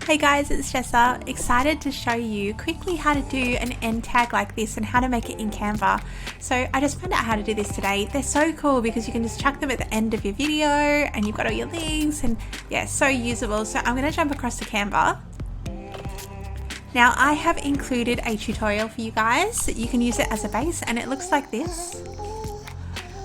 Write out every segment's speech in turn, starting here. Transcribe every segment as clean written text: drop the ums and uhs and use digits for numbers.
Hey guys, it's Jessa. Excited to show you quickly how to do an end tag like this and how to make it in Canva. So I just found out how to do this today. They're so cool because you can just chuck them at the end of your video and you've got all your links and yeah, so usable. So I'm going to jump across to Canva. Now I have included a tutorial for you guys. You can use it as a base and it looks like this.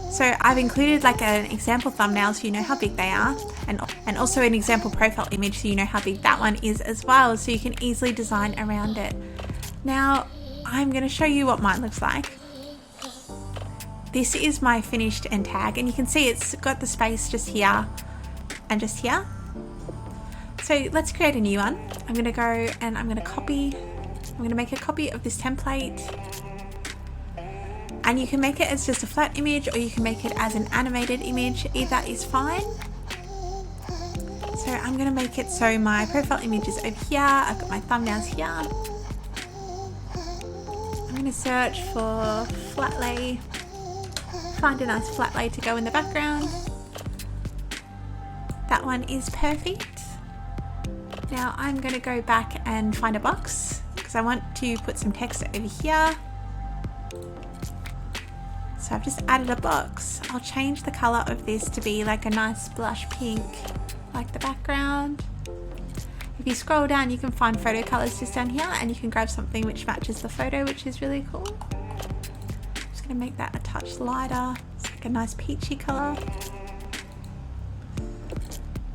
So I've included like an example thumbnail so you know how big they are, and also an example profile image so you know how big that one is as well, so you can easily design around it. Now I'm going to show you what mine looks like. This is my finished end tag and you can see it's got the space just here and just here. So let's create a new one. I'm going to go and I'm going to make a copy of this template. And you can make it as just a flat image or you can make it as an animated image, either is fine. So I'm going to make it so my profile image is over here, I've got my thumbnails here. I'm going to search for flat lay, find a nice flat lay to go in the background. That one is perfect. Now I'm going to go back and find a box because I want to put some text over here. So I've just added a box. I'll change the color of this to be like a nice blush pink, like the background. If you scroll down, you can find photo colors just down here and you can grab something which matches the photo, which is really cool. I'm just gonna make that a touch lighter. It's like a nice peachy color.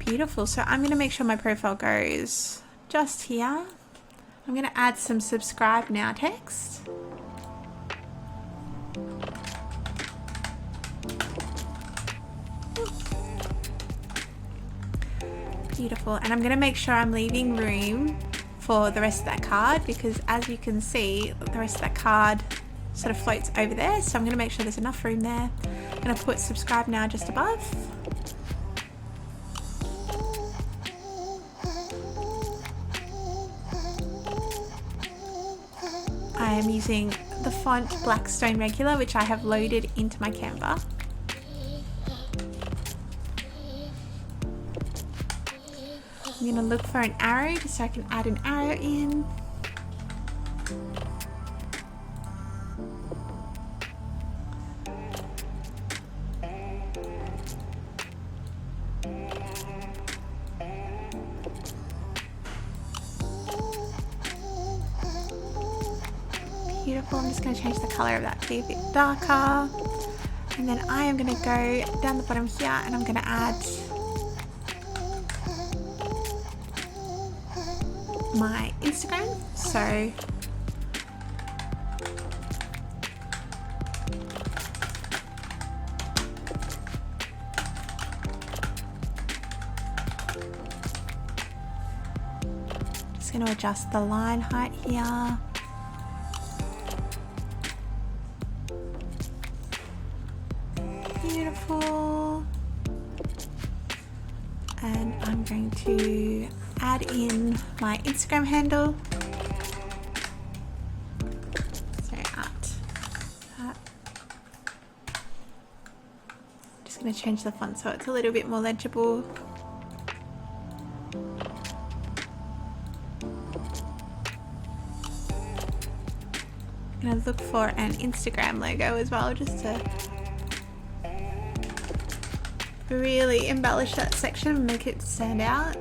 Beautiful. So I'm gonna make sure my profile goes just here. I'm gonna add some subscribe now text. Beautiful, and I'm going to make sure I'm leaving room for the rest of that card because as you can see the rest of that card sort of floats over there, so I'm going to make sure there's enough room there. I'm going to put subscribe now just above. I am using the font Blackstone Regular, which I have loaded into my Canva. I'm going to look for an arrow just so I can add an arrow in. Beautiful. I'm just going to change the color of that to be a bit darker. And then I am going to go down the bottom here and I'm going to add my Instagram. So just going to adjust the line height here. Beautiful. And I'm going to add in my Instagram handle. So just going to change the font so it's a little bit more legible. I'm going to look for an Instagram logo as well, just to really embellish that section and make it stand out.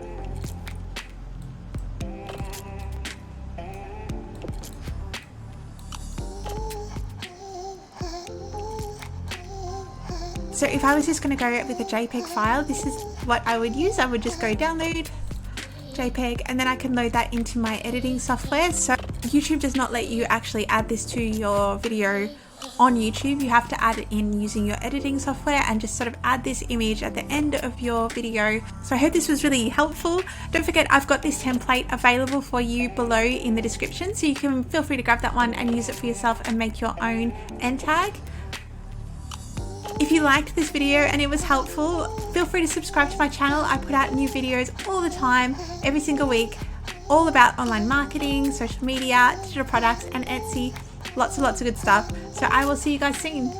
So if I was just going to go with a JPEG file, this is what I would use. I would just go download JPEG and then I can load that into my editing software. So YouTube does not let you actually add this to your video on YouTube. You have to add it in using your editing software and just sort of add this image at the end of your video. So I hope this was really helpful. Don't forget, I've got this template available for you below in the description, so you can feel free to grab that one and use it for yourself and make your own end tag. If you liked this video and it was helpful, feel free to subscribe to my channel. I put out new videos all the time, every single week, all about online marketing, social media, digital products, and Etsy. Lots and lots of good stuff. So I will see you guys soon.